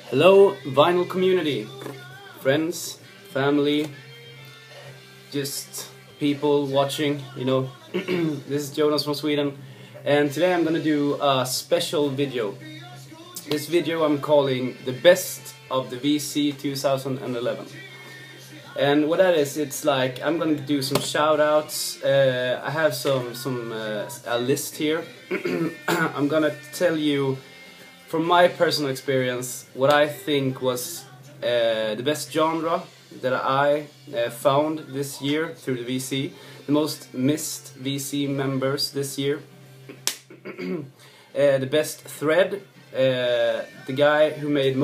Hello, vinyl community, friends, family, just people watching, This is Jonas from Sweden, and today I'm gonna do a special video. This video I'm calling The Best of the VC 2011. And what that is, it's like I'm gonna do some shout outs. I have a list here. I'm gonna tell you from my personal experience what I think was the best genre that I found this year through the VC, the most missed VC members this year, the best thread, the guy who made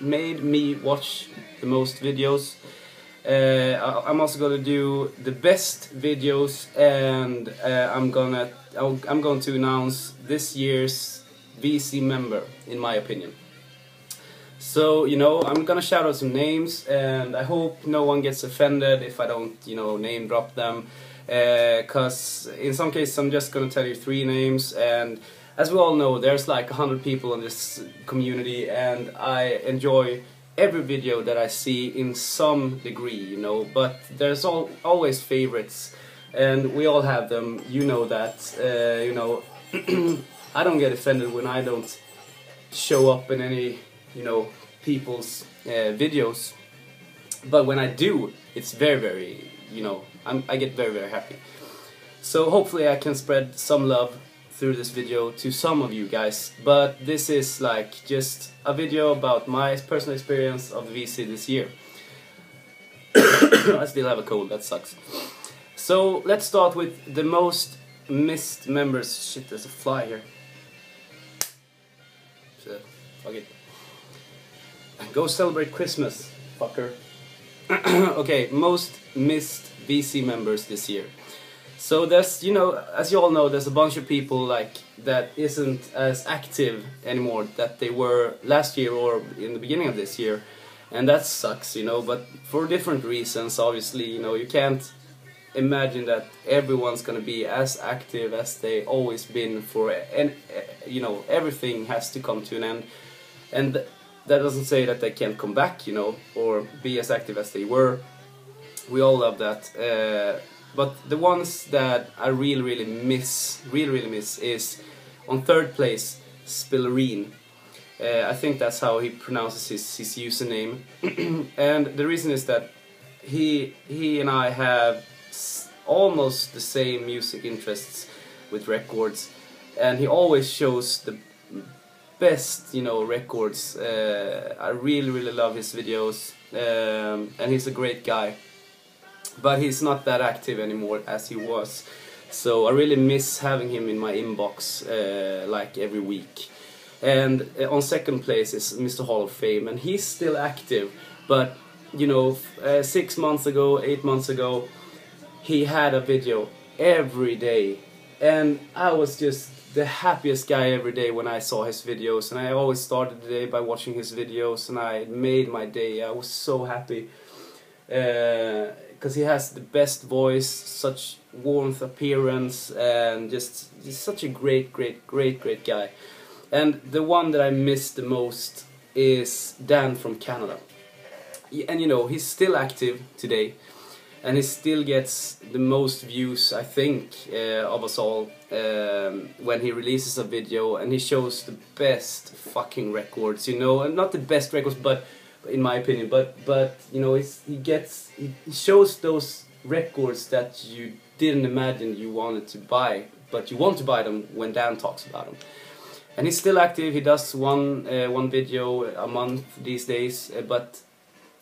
made me watch the most videos. I'm also gonna do the best videos, and I'm going to announce this year's VC member, in my opinion. So, I'm gonna shout out some names, and I hope no one gets offended if I don't, name drop them. Cause in some cases I'm just gonna tell you 3 names, and as we all know, there's like 100 people in this community, and I enjoy every video that I see in some degree, but there's always favorites, and we all have them, that, I don't get offended when I don't show up in any, people's videos, but when I do, it's very, I get very happy. So hopefully I can spread some love through this video to some of you guys, but this is like just a video about my personal experience of the VC this year. I still have a cold, that sucks. So let's start with the most missed members. Shit, there's a fly here. So, fuck it. Go celebrate Christmas, fucker. Okay, most missed VC members this year. So there's, as you all know, there's a bunch of people like that isn't as active anymore that they were last year or in the beginning of this year, and that sucks, but for different reasons. Obviously, you can't imagine that everyone's gonna be as active as they always been and everything has to come to an end, and that doesn't say that they can't come back, or be as active as they were. We all love that. But the ones that I really miss is on 3rd place, Spillerine. I think that's how he pronounces his username. And the reason is that he and I have almost the same music interests with records, and he always shows the best, records. I really love his videos, and he's a great guy. But he's not that active anymore as he was, so I really miss having him in my inbox like every week. And on 2nd place is Mr. Hall of Fame, and he's still active, but 6 months ago, 8 months ago, he had a video every day, and I was just the happiest guy every day when I saw his videos, and I always started the day by watching his videos, and I made my day. I was so happy. Because he has the best voice, such warmth appearance, and just he's such a great guy. And the one that I miss the most is Dan from Canada. And he's still active today, and he still gets the most views, I think, of us all when he releases a video, and he shows the best fucking records, and not the best records, but in my opinion, but he shows those records that you didn't imagine you wanted to buy, but you want to buy them when Dan talks about them. And he's still active. He does one video a month these days, but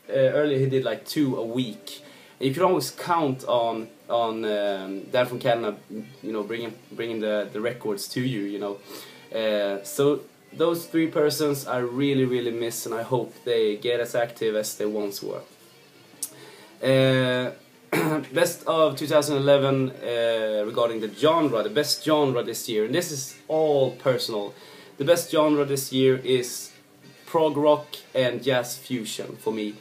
earlier he did like 2 a week. And you can always count on Dan from Canada, bringing the records to you, so those 3 persons I really miss, and I hope they get as active as they once were. Best of 2011 regarding the genre, the best genre this year, and this is all personal. The best genre this year is prog rock and jazz fusion for me.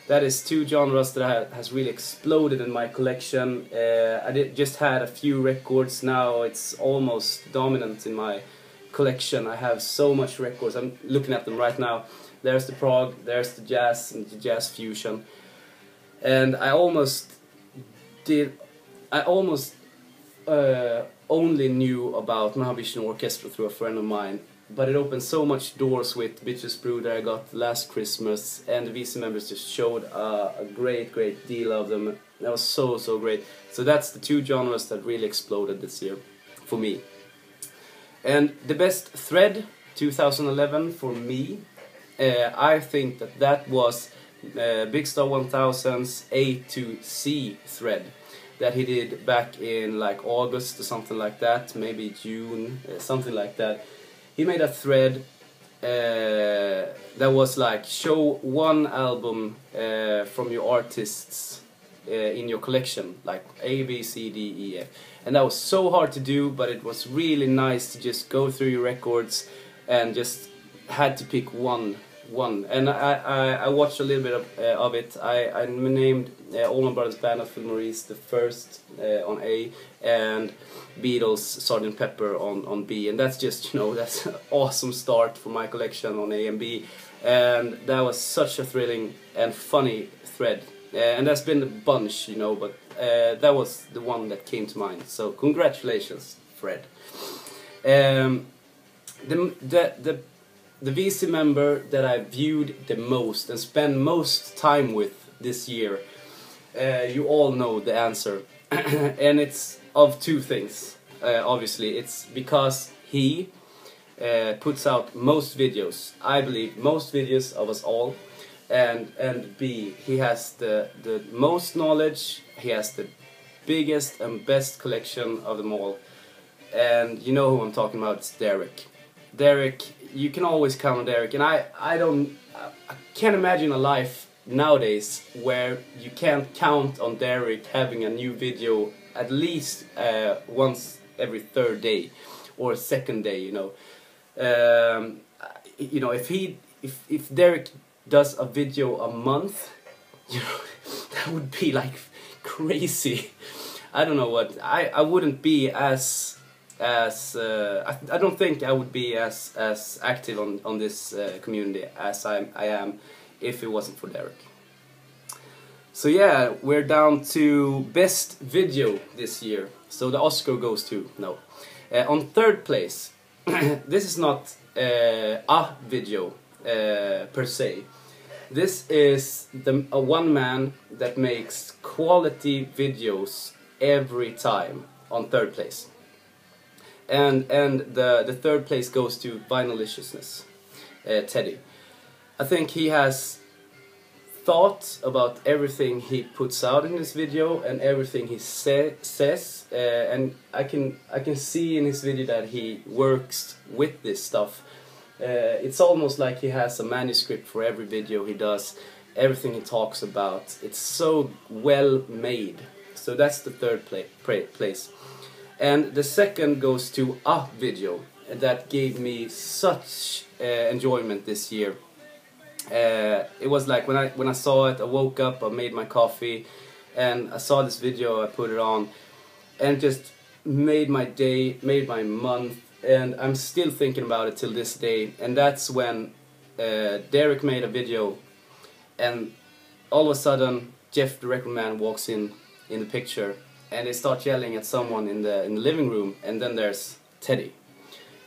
That is 2 genres that has really exploded in my collection. I just had a few records, now it's almost dominant in my collection. I have so much records. I'm looking at them right now. There's the prog, there's the jazz and the jazz fusion. And I almost only knew about Mahavishnu Orchestra through a friend of mine, but it opened so much doors with Bitches Brew that I got last Christmas, and the VC members just showed a great deal of them. That was so great. So that's the two genres that really exploded this year for me. And the best thread 2011 for me, I think that was Big Star 1000's A to C thread that he did back in like August or something like that, maybe June, something like that. He made a thread that was like, show one album from your artists in your collection, like A, B, C, D, E, F. And that was so hard to do, but it was really nice to just go through your records and just had to pick one. And I watched a little bit of it. I named Allman Brothers Band of Phil Maurice the first on A, and Beatles Sgt. Pepper on B, and that's just, you know, that's an awesome start for my collection on A and B, and that was such a thrilling and funny thread, and there's been a bunch, you know, but that was the one that came to mind. So congratulations, Fred. The VC member that I viewed the most and spent most time with this year, you all know the answer. And it's of two things, obviously. It's because he puts out most videos, I believe, most videos of us all. And B, he has the most knowledge, he has the biggest and best collection of them all. And you know who I'm talking about, it's Derek. Derek, you can always count on Derek, and I can't imagine a life nowadays where you can't count on Derek having a new video at least once every third day or second day, you know. You know, if Derek does a video a month, you know, that would be like crazy. I don't know what, I wouldn't be as I don't think I would be as active on this community as I am if it wasn't for Derek. So yeah, we're down to best video this year. So the Oscar goes to, no. On third place, this is not a video per se. This is a one man that makes quality videos every time on third place. And the third place goes to Vinyliciousness, Teddy. I think he has thought about everything he puts out in this video and everything he says, and I can see in his video that he works with this stuff. It's almost like he has a manuscript for every video he does, everything he talks about. It's so well made. So that's the third place. And the second goes to a video that gave me such enjoyment this year. It was like when I saw it, I woke up, I made my coffee, and I saw this video, I put it on, and just made my day, made my month, and I'm still thinking about it till this day. And that's when Derek made a video, and all of a sudden Jeff the record man walks in the picture, and they start yelling at someone in the living room, and then there's Teddy.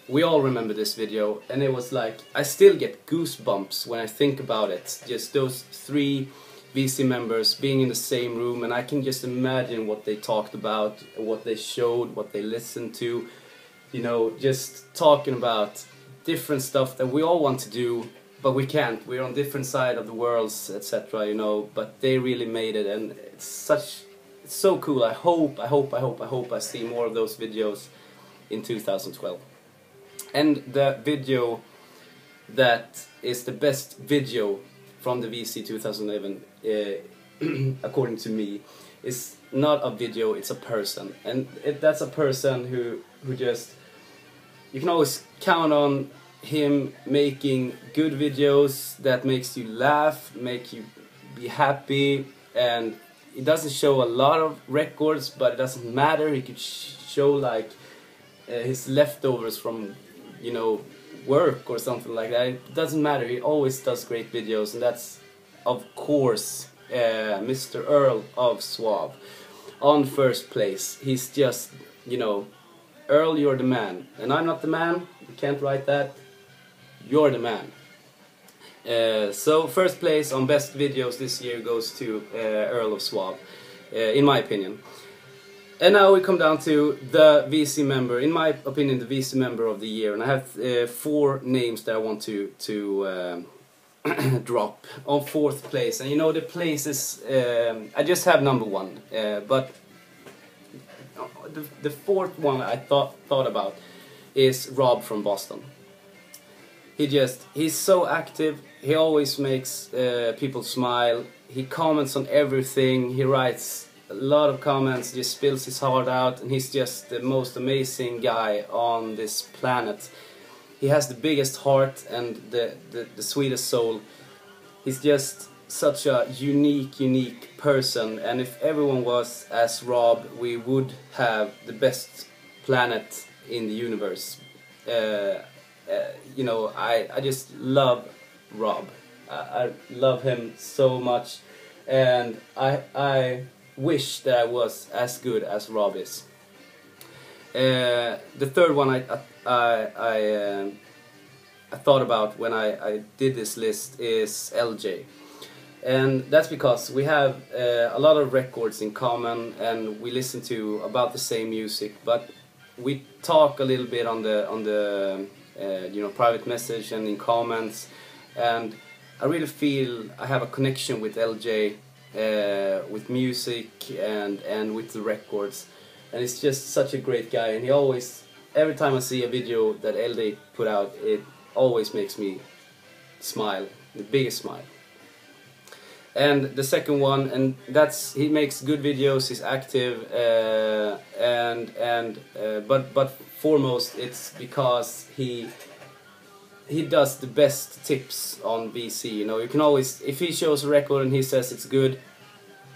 We all remember this video, and it was like, I still get goosebumps when I think about it. Just those three VC members being in the same room, and I can just imagine what they talked about, what they showed, what they listened to. You know, just talking about different stuff that we all want to do, but we can't. We're on different side of the worlds, etc. You know, but they really made it, and it's so cool. I hope I see more of those videos in 2012. And the video that is the best video from the VC 2011, according to me, is not a video, it's a person. And that's a person who just, you can always count on him making good videos that makes you laugh, make you be happy, and it doesn't show a lot of records, but it doesn't matter. He could show like his leftovers from, you know, work or something like that. It doesn't matter. He always does great videos, and that's of course Mr. Earl of Suave on first place. He's just, you know, Earl, you're the man, and I'm not the man. You can't write that. You're the man. So first place on best videos this year goes to Earl of Suave, in my opinion. And now we come down to the VC member, in my opinion, the VC member of the year. And I have 4 names that I want to drop on fourth place. And you know, the places, I just have number 1, but the fourth one I thought about is Rob from Boston. He's so active. He always makes people smile. He comments on everything. He writes a lot of comments, just spills his heart out, and he's just the most amazing guy on this planet. He has the biggest heart and the sweetest soul. He's just such a unique person, and if everyone was as Rob, we would have the best planet in the universe. You know, I just love Rob. I love him so much, and I wish that I was as good as Rob is. The third one I thought about when I did this list is LJ, and that's because we have a lot of records in common, and we listen to about the same music, but we talk a little bit on the you know, private message and in comments, and I really feel I have a connection with LJ, with music and with the records, and he's just such a great guy. And he always, every time I see a video that LJ put out, it always makes me smile, the biggest smile. And the second one, and that's, he makes good videos, he's active, but foremost it's because he does the best tips on VC. You know, you can always, if he shows a record and he says it's good,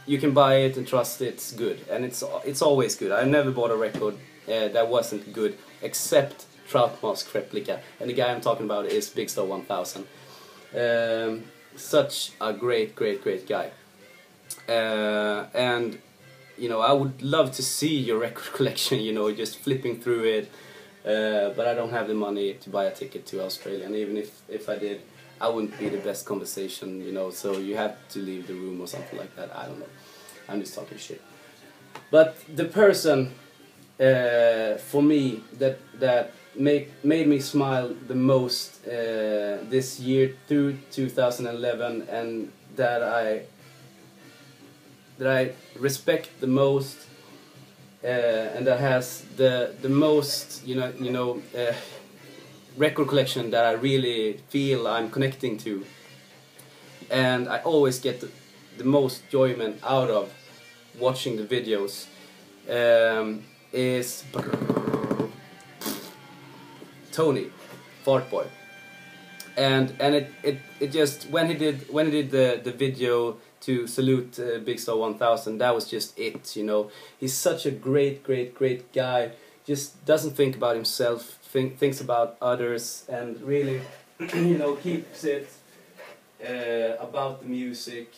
you can buy it and trust it's good, and it's always good. I've never bought a record that wasn't good, except Trout Mask Replica, and the guy I'm talking about is Big Star 1000. Such a great guy, and you know, I would love to see your record collection, you know, just flipping through it, but I don't have the money to buy a ticket to Australia, and even if I did, I wouldn't be the best conversation, you know, so you have to leave the room or something like that. I don't know, I'm just talking shit. But the person for me that made me smile the most this year through 2011, and that I respect the most, and that has the most, you know, record collection that I really feel I'm connecting to, and I always get the most enjoyment out of watching the videos, is Tony Fartboy, and it just, when he did the video to salute Big Star 1000, that was just it, you know. He's such a great guy, just doesn't think about himself, thinks about others, and really you know, keeps it about the music.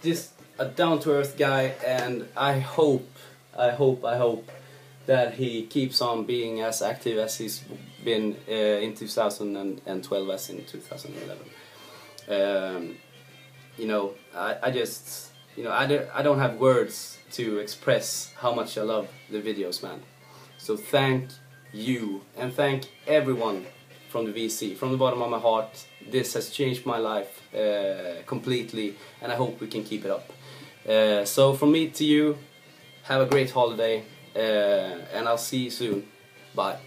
Just a down-to-earth guy, and I hope that he keeps on being as active as he's been in 2012 as in 2011. You know, I just, you know, I don't have words to express how much I love the videos, man. So thank you, and thank everyone from the VC, from the bottom of my heart. This has changed my life completely, and I hope we can keep it up. So from me to you, have a great holiday, and I'll see you soon. Bye.